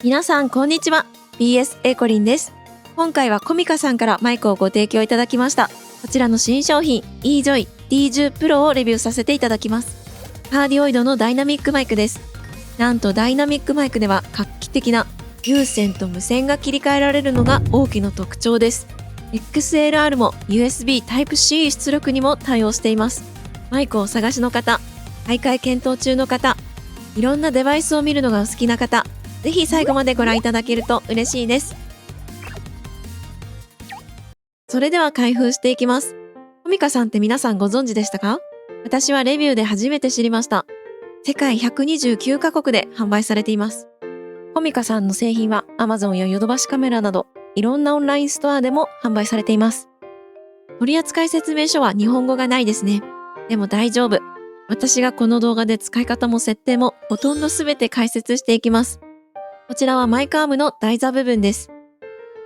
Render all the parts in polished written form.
皆さんこんにちは。 BS エコリンです。今回はコミカさんからマイクをご提供いただきました。こちらの新商品 eJoy D10 Pro をレビューさせていただきます。カーディオイドのダイナミックマイクです。なんとダイナミックマイクでは画期的な有線と無線が切り替えられるのが大きな特徴です。 XLR も USB Type-C 出力にも対応しています。マイクをお探しの方、買い替え検討中の方、いろんなデバイスを見るのがお好きな方、ぜひ最後までご覧いただけると嬉しいです。それでは開封していきます。コミカさんって皆さんご存知でしたか？私はレビューで初めて知りました。世界129カ国で販売されています。コミカさんの製品は Amazon やヨドバシカメラなどいろんなオンラインストアでも販売されています。取扱説明書は日本語がないですね。でも大丈夫。私がこの動画で使い方も設定もほとんど全て解説していきます。こちらはマイクアームの台座部分です。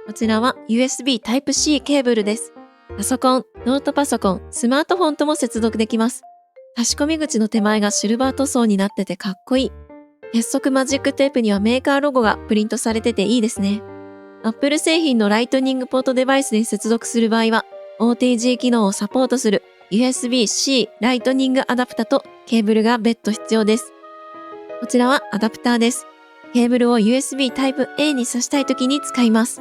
こちらは USB Type-C ケーブルです。パソコン、ノートパソコン、スマートフォンとも接続できます。差し込み口の手前がシルバー塗装になっててかっこいい。結束マジックテープにはメーカーロゴがプリントされてていいですね。Apple 製品のライトニングポートデバイスに接続する場合は OTG 機能をサポートする USB-C ライトニングアダプタとケーブルが別途必要です。こちらはアダプターです。ケーブルを USB Type-A に挿したいときに使います。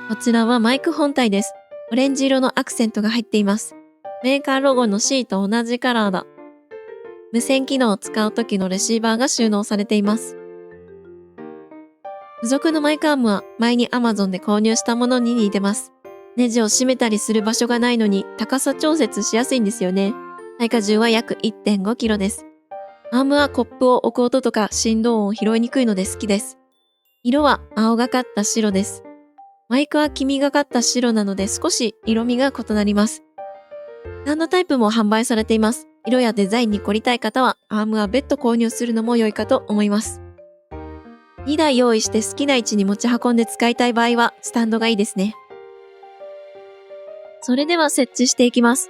こちらはマイク本体です。オレンジ色のアクセントが入っています。メーカーロゴの C と同じカラーだ。無線機能を使うときのレシーバーが収納されています。付属のマイクアームは前に Amazon で購入したものに似てます。ネジを締めたりする場所がないのに高さ調節しやすいんですよね。耐荷重は約 1.5 キロです。アームはコップを置く音とか振動音を拾いにくいので好きです。色は青がかった白です。マイクは黄みがかった白なので少し色味が異なります。スタンドタイプも販売されています。色やデザインに凝りたい方はアームは別途購入するのも良いかと思います。2台用意して好きな位置に持ち運んで使いたい場合はスタンドがいいですね。それでは設置していきます。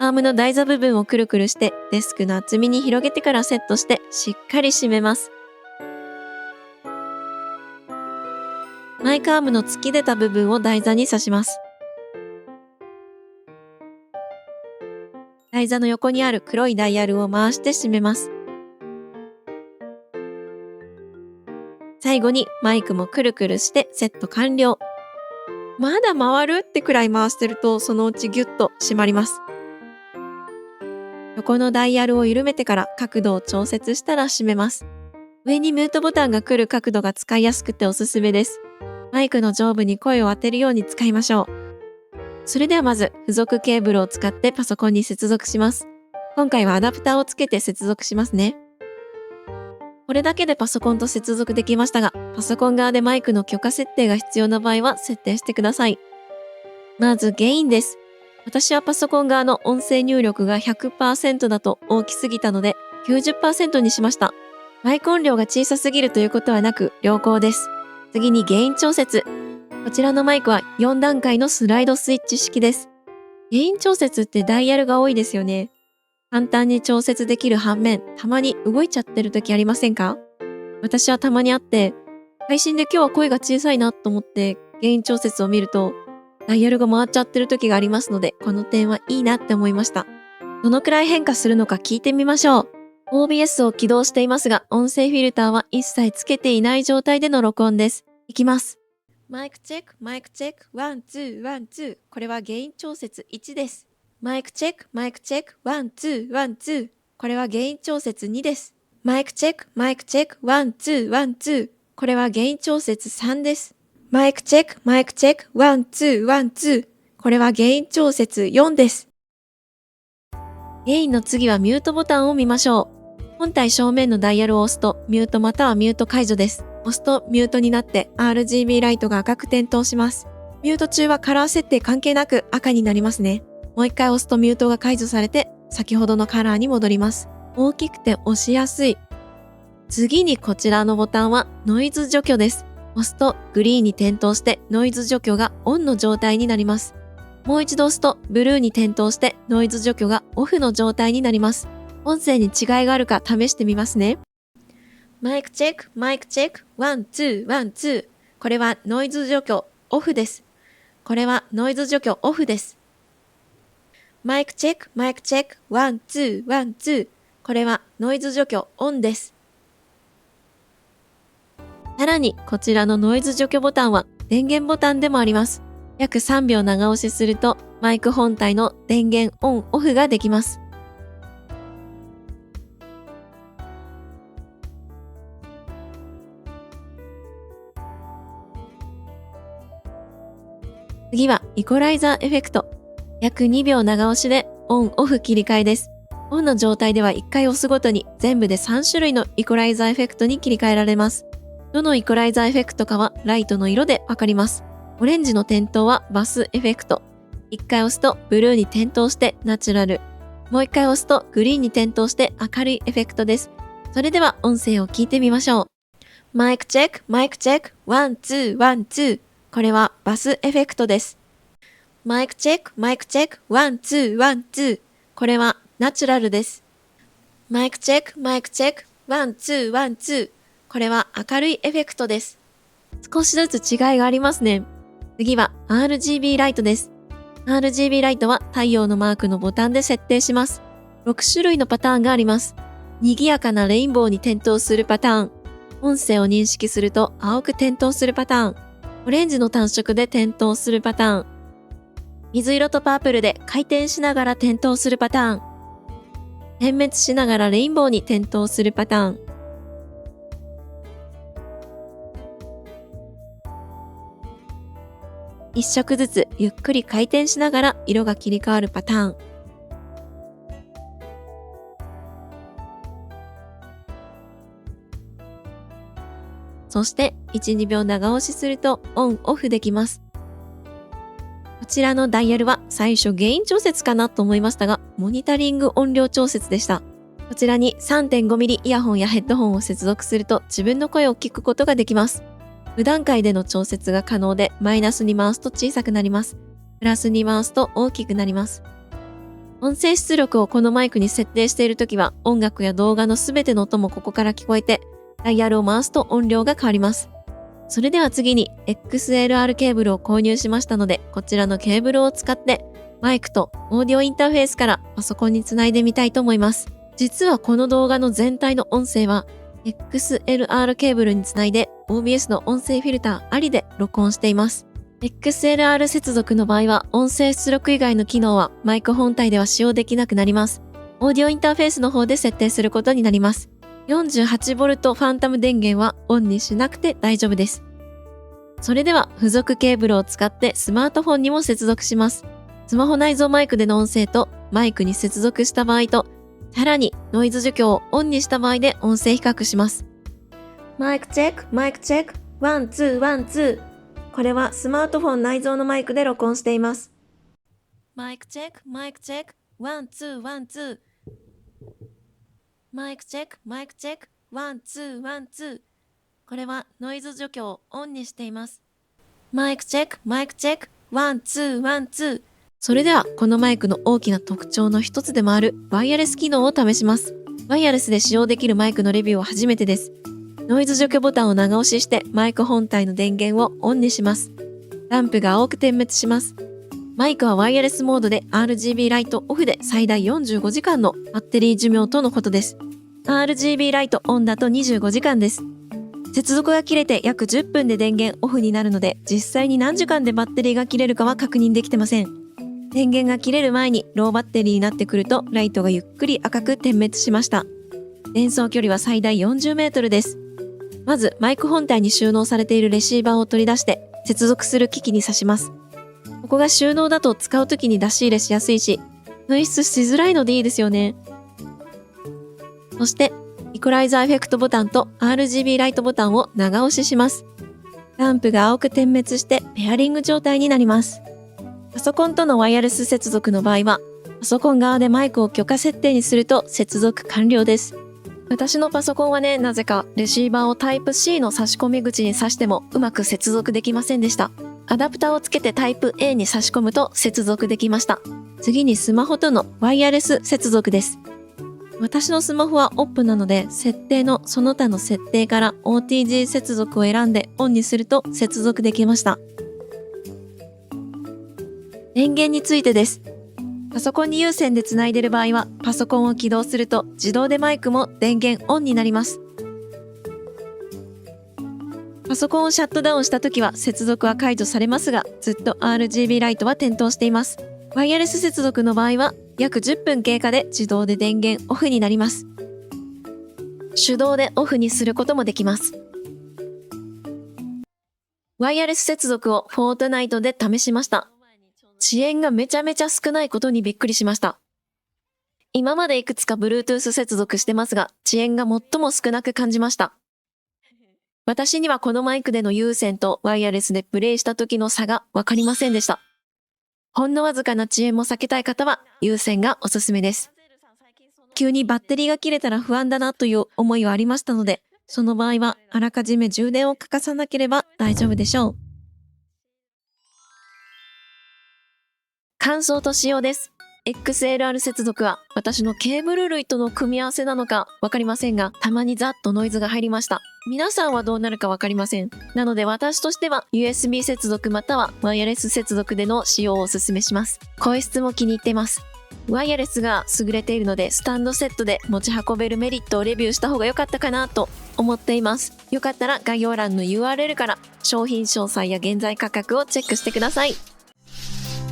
アームの台座部分をくるくるしてデスクの厚みに広げてからセットしてしっかり締めます。マイクアームの突き出た部分を台座に刺します。台座の横にある黒いダイヤルを回して締めます。最後にマイクもくるくるしてセット完了。まだ回るってくらい回してるとそのうちギュッと締まります。横のダイヤルを緩めてから角度を調節したら締めます。上にミュートボタンが来る角度が使いやすくておすすめです。マイクの上部に声を当てるように使いましょう。それではまず付属ケーブルを使ってパソコンに接続します。今回はアダプターをつけて接続しますね。これだけでパソコンと接続できましたが、パソコン側でマイクの許可設定が必要な場合は設定してください。まずゲインです。私はパソコン側の音声入力が 100% だと大きすぎたので 90% にしました。マイク音量が小さすぎるということはなく良好です。次にゲイン調節。こちらのマイクは4段階のスライドスイッチ式です。ゲイン調節ってダイヤルが多いですよね。簡単に調節できる反面、たまに動いちゃってる時ありませんか？私はたまにあって、配信で今日は声が小さいなと思ってゲイン調節を見ると、ダイヤルが回っちゃってる時がありますので、この点はいいなって思いました。どのくらい変化するのか聞いてみましょう。OBS を起動していますが、音声フィルターは一切つけていない状態での録音です。いきます。マイクチェック、マイクチェック、ワン、ツー、ワン、ツー。これはゲイン調節1です。マイクチェック、マイクチェック、ワン、ツー、ワン、ツー。これはゲイン調節2です。マイクチェック、マイクチェック、ワン、ツー、ワン、ツー。これはゲイン調節3です。マイクチェック、マイクチェック、ワン、ツー、ワン、ツー。これはゲイン調節4です。ゲインの次はミュートボタンを見ましょう。本体正面のダイヤルを押すとミュートまたはミュート解除です。押すとミュートになって RGB ライトが赤く点灯します。ミュート中はカラー設定関係なく赤になりますね。もう一回押すとミュートが解除されて先ほどのカラーに戻ります。大きくて押しやすい。次にこちらのボタンはノイズ除去です。押すとグリーンに点灯してノイズ除去がオンの状態になります。もう一度押すとブルーに点灯してノイズ除去がオフの状態になります。音声に違いがあるか試してみますね。マイクチェック、マイクチェック、ワン、ツー、ワン、ツー。これはノイズ除去オフです。これはノイズ除去オフです。マイクチェック、マイクチェック、ワン、ツー、ワン、ツー。これはノイズ除去オンです。さらに、こちらのノイズ除去ボタンは電源ボタンでもあります。約3秒長押しすると、マイク本体の電源オン・オフができます。次はイコライザーエフェクト。約2秒長押しでオン・オフ切り替えです。オンの状態では1回押すごとに全部で3種類のイコライザーエフェクトに切り替えられます。どのイコライザーエフェクトかはライトの色でわかります。オレンジの点灯はバスエフェクト。1回押すとブルーに点灯してナチュラル。もう1回押すとグリーンに点灯して明るいエフェクトです。それでは音声を聞いてみましょう。マイクチェック、マイクチェック、ワン、ツー、ワン、ツー。これはバスエフェクトです。マイクチェック、マイクチェック、ワン、ツー、ワン、ツー。これはナチュラルです。マイクチェック、マイクチェック、ワン、ツー、ワン、ツー。これは明るいエフェクトです。少しずつ違いがありますね。次は RGB ライトです。RGB ライトは太陽のマークのボタンで設定します。6種類のパターンがあります。賑やかなレインボーに点灯するパターン。音声を認識すると青く点灯するパターン。オレンジの単色で点灯するパターン。水色とパープルで回転しながら点灯するパターン。点滅しながらレインボーに点灯するパターン。一色ずつゆっくり回転しながら色が切り替わるパターン。そして1、2秒長押しするとオン・オフできます。こちらのダイヤルは最初ゲイン調節かなと思いましたが、モニタリング音量調節でした。こちらに 3.5mm イヤホンやヘッドホンを接続すると自分の声を聞くことができます。無段階での調節が可能で、マイナスに回すと小さくなります。プラスに回すと大きくなります。音声出力をこのマイクに設定しているときは、音楽や動画のすべての音もここから聞こえて、ダイヤルを回すと音量が変わります。それでは次に XLR ケーブルを購入しましたので、こちらのケーブルを使ってマイクとオーディオインターフェースからパソコンにつないでみたいと思います。実はこの動画の全体の音声は XLR ケーブルにつないで OBS の音声フィルターありで録音しています。XLR 接続の場合は音声出力以外の機能はマイク本体では使用できなくなります。オーディオインターフェースの方で設定することになります。48V ファンタム電源はオンにしなくて大丈夫です。それでは付属ケーブルを使ってスマートフォンにも接続します。スマホ内蔵マイクでの音声とマイクに接続した場合と、さらにノイズ除去をオンにした場合で音声比較します。マイクチェック、マイクチェック、ワン、ツー、ワン、ツー。これはスマートフォン内蔵のマイクで録音しています。マイクチェック、マイクチェック、ワン、ツー、ワン、ツー。マイクチェック、マイクチェック、ワン、ツー、ワン、ツー。これはノイズ除去をオンにしています。マイクチェック、マイクチェック、ワン、ツー、ワン、ツー。それではこのマイクの大きな特徴の一つでもあるワイヤレス機能を試します。ワイヤレスで使用できるマイクのレビューは初めてです。ノイズ除去ボタンを長押ししてマイク本体の電源をオンにします。ランプが青く点滅します。マイクはワイヤレスモードで RGB ライトオフで最大45時間のバッテリー寿命とのことです。RGB ライトオンだと25時間です。接続が切れて約10分で電源オフになるので、実際に何時間でバッテリーが切れるかは確認できてません。電源が切れる前にローバッテリーになってくるとライトがゆっくり赤く点滅しました。伝送距離は最大40メートルです。まずマイク本体に収納されているレシーバーを取り出して接続する機器に挿します。ここが収納だと使うときに出し入れしやすいし、紛失しづらいのでいいですよね。そしてイコライザーエフェクトボタンと RGB ライトボタンを長押しします。ランプが青く点滅してペアリング状態になります。パソコンとのワイヤレス接続の場合は、パソコン側でマイクを許可設定にすると接続完了です。私のパソコンはね、なぜかレシーバーをタイプ C の差し込み口に挿してもうまく接続できませんでした。アダプターをつけてタイプ A に差し込むと接続できました。次にスマホとのワイヤレス接続です。私のスマホはオープンなので、設定のその他の設定から OTG 接続を選んでオンにすると接続できました。電源についてです。パソコンに有線でつないでいる場合は、パソコンを起動すると自動でマイクも電源オンになります。パソコンをシャットダウンしたときは接続は解除されますが、ずっと RGB ライトは点灯しています。ワイヤレス接続の場合は、約10分経過で自動で電源オフになります。手動でオフにすることもできます。ワイヤレス接続をフォートナイトで試しました。遅延がめちゃめちゃ少ないことにびっくりしました。今までいくつか Bluetooth 接続してますが、遅延が最も少なく感じました。私にはこのマイクでの有線とワイヤレスでプレイした時の差がわかりませんでした。ほんのわずかな遅延も避けたい方は有線がおすすめです。急にバッテリーが切れたら不安だなという思いはありましたので、その場合はあらかじめ充電を欠かさなければ大丈夫でしょう。感想と仕様です。XLR 接続は私のケーブル類との組み合わせなのかわかりませんが、たまにザッとノイズが入りました。皆さんはどうなるかわかりません。なので私としては USB 接続またはワイヤレス接続での使用をお勧めします。声質も気に入っています。ワイヤレスが優れているのでスタンドセットで持ち運べるメリットをレビューした方が良かったかなと思っています。よかったら概要欄の URL から商品詳細や現在価格をチェックしてください。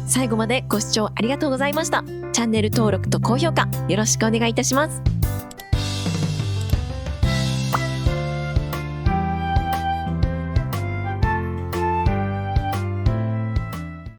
最後までご視聴ありがとうございました。チャンネル登録と高評価よろしくお願いいたします。